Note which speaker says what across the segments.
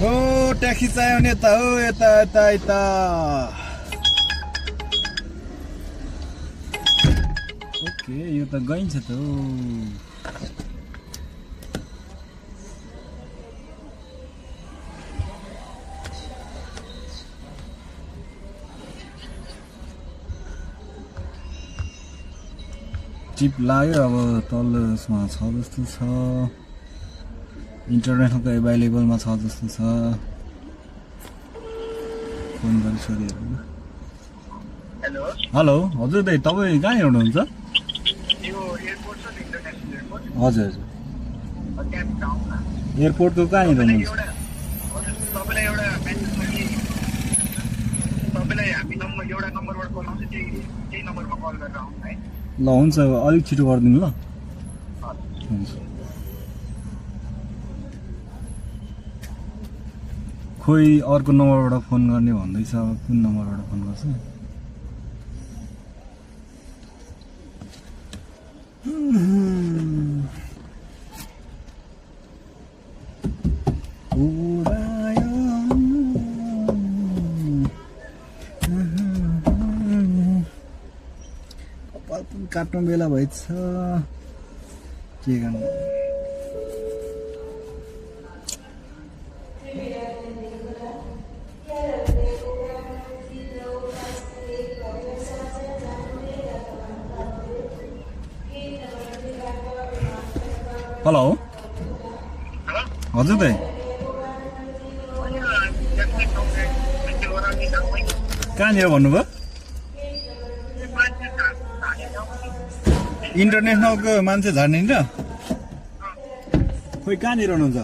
Speaker 1: ओ taxi चाहियो नि त हो यता यता यता ओके यो त गइन्छ त हो चिप लाग्यो अब तलमा छ जस्तो छ इन्टरनेटको एभाइलेबलमा छ जस्तो छ फोन गरी सोधिहेरौँ हेलो हेलो हजुर दाइ तपाईँ कहाँ हुनुहुन्छ हजुर हजुर एयरपोर्टको कहाँनिर हुनुहुन्छ ल हुन्छ अलिक छिटो गरिदिनु ल हुन्छ खोइ अर्को नम्बरबाट फोन गर्ने भन्दैछ कुन नम्बरबाट फोन गर्छ काट्नु बेला भएछ के गर्नु हेलो हजुर दाइ कहाँनिर भन्नुभयो इन्टरनेसनलको मान्छे झार्ने र खोइ कहाँनिर हुनुहुन्छ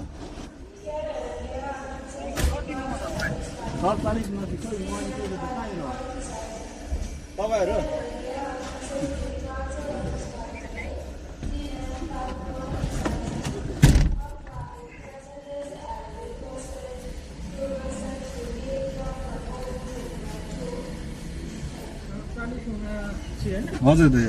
Speaker 1: तपाईँहरू हजुर दाइ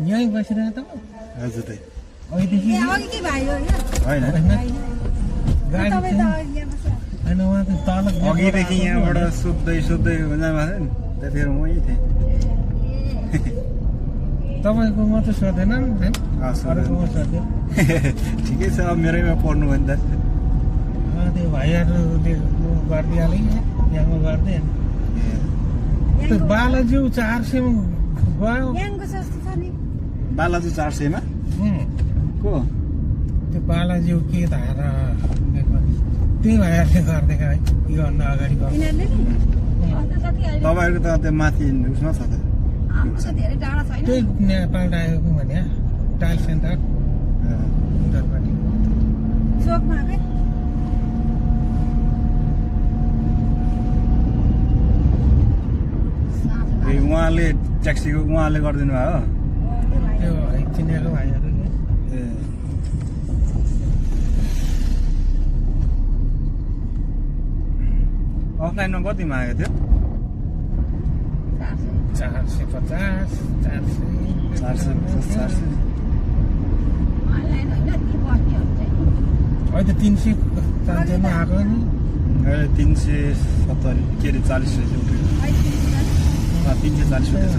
Speaker 2: यहीँ बसिरहेको त
Speaker 1: हजुर दाइ अघिदेखि यहाँबाट सोध्दै सोध्दै जानुभएको थियो नि त्यतिखेर मै थिएँ
Speaker 2: तपाईँको मात्रै सोधेन नि
Speaker 1: ठिकै छ अब मेरैमा पर्नु भयो नि त
Speaker 2: त्यो भाइहरूले गरिदिइहाल्यो यहाँको गरिदिएन त्यो बालाज्यू 400 गयो
Speaker 1: बालाजु 400 मा को
Speaker 2: त्यो बालाज्यू के धारा त्यही भाइहरूले गरिदिएको है योभन्दा अगाडि
Speaker 1: तपाईँहरूको त त्यो माथि उसमा छ त
Speaker 2: त्यही नेपाल डायोको भने टाइल सेन्टर उतापट्टि
Speaker 1: उहाँले ट्याक्सीको उहाँले गरिदिनु भयो
Speaker 2: त्यो चिनेको भाइहरू
Speaker 1: अफलाइनमा कति मागेको थियो
Speaker 2: 450
Speaker 1: 400
Speaker 2: अहिले त 300 चान्चेमा आएको नि
Speaker 1: अहिले 370 के अरे 40 रहेछ उठेको 340 उठेछ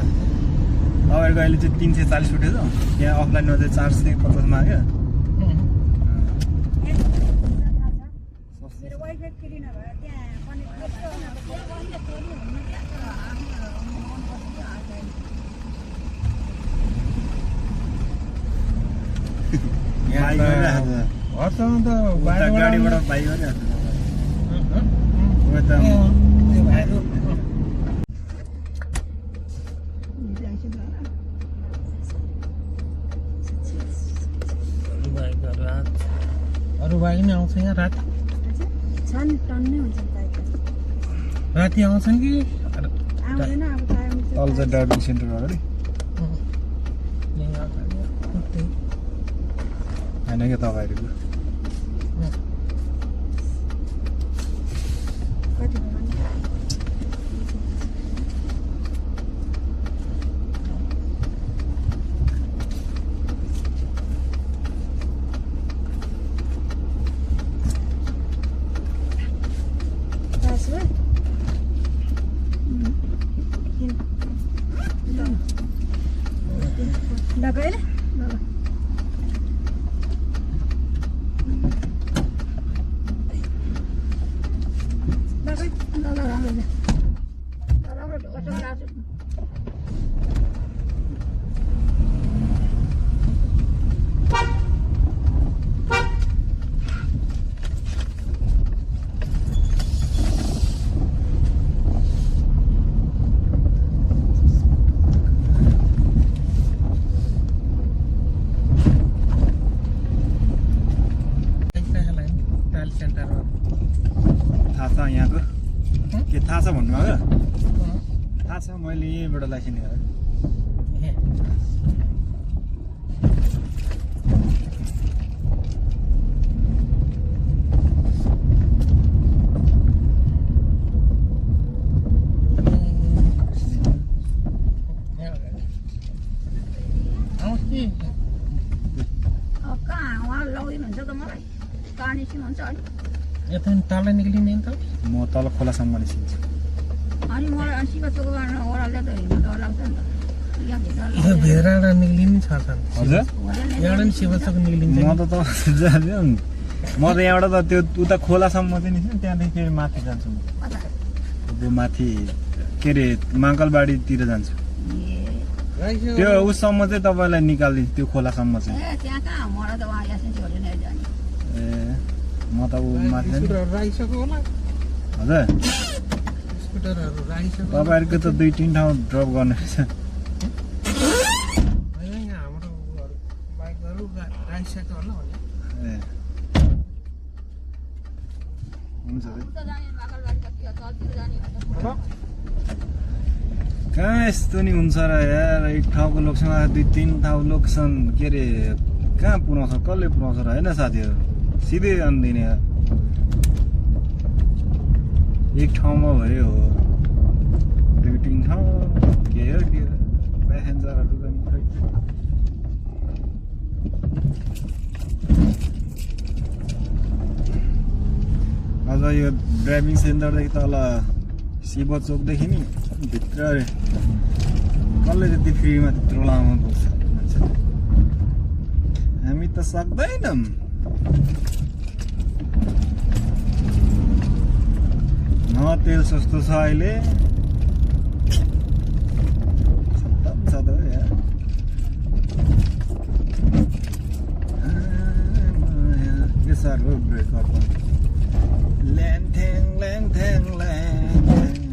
Speaker 1: तपाईँहरूको अहिले चाहिँ 340 उठेछ यहाँ अफलाइनमा चाहिँ 450 माग्यो गाडीबाट बाइक
Speaker 2: अरू बाइक नै आउँछ यहाँ राति राति आउँछन् कि
Speaker 1: तल चाहिँ ड्राइभिङ सेन्टर अगाडि होइन क्या तपाईँहरूको
Speaker 3: कति भयो भने? पाँच भयो? लगाएन?
Speaker 1: थाहा छ यहाँको के थाहा छ भन्नुभयो थाहा छ मैले यहीँबाट लाइसेन्स गरेँ
Speaker 3: कहाँ उहाँ लगिदिनु हुन्छ त मलाई कहाँ निस्किनु हुन्छ अनि
Speaker 2: यता तल निक्लिने नि त
Speaker 1: म तल खोलासम्म निस्किन्छु
Speaker 3: अनि मलाई अनि शिव चोकबाट ओह्राल्दा त हिँड्नु डर लाग्छ नि त यहाँ भित्र
Speaker 2: यो भेराडा निक्लिने छ त
Speaker 1: हजुर
Speaker 2: यहाँबाट नि शिवचोक निक्लिन्छ
Speaker 1: म त जान्छु म त यहाँबाट त त्यो उता खोलासम्म चाहिँ निस्किनु त्यहाँदेखि फेरि माथि जान्छु म त्यो माथि के अरे माङ्कलबाडीतिर जान्छु त्यो उससम्म चाहिँ तपाईँलाई निकालिदिन्छु त्यो खोलासम्म चाहिँ
Speaker 3: ए त्यहाँ कहाँ मलाई त उहाँ यासिन छोडेर नै जाने
Speaker 1: ए म त ऊ माथि जान्छु
Speaker 2: स्कुटरहरू राखिसक्यो होला
Speaker 1: हजुर
Speaker 2: स्कुटरहरू राखिसक्यो
Speaker 1: तपाईँहरूको त 2-3 ठाउँ ड्रप गर्नु रहेछ
Speaker 2: होइन यहाँ हाम्रो उयोहरू बाइकहरू राखिसक्यो होला भने
Speaker 1: ए हुन्छ है
Speaker 3: उता जाने माकलबारी कति हो चलतिर जाने हो
Speaker 1: कहाँ यस्तो नि हुन्छ र यार एक ठाउँको लोकसँग 2-3 ठाउँ लोकेसन के अरे कहाँ पुऱ्याउँछ कसले पुऱ्याउँछ र होइन साथीहरू सिधै अन्दिने एक ठाउँमा भयो हो 2-3 ठाउँ के हो के प्यासेन्जरहरू पनि खै अझ यो ड्राइभिङ सेन्टरदेखि तल शिव चोकदेखि नि भित्र कसले त्यति फ्रीमा त्यत्रो लामो पुग्छ मान्छे हामी त सक्दैनौँ न तेल सस्तो छ अहिले खत्तम छ त यार के साह्रो ब्रेकअप ल्याङ थ्याङ ल्याङ थ्याङ ल्याङ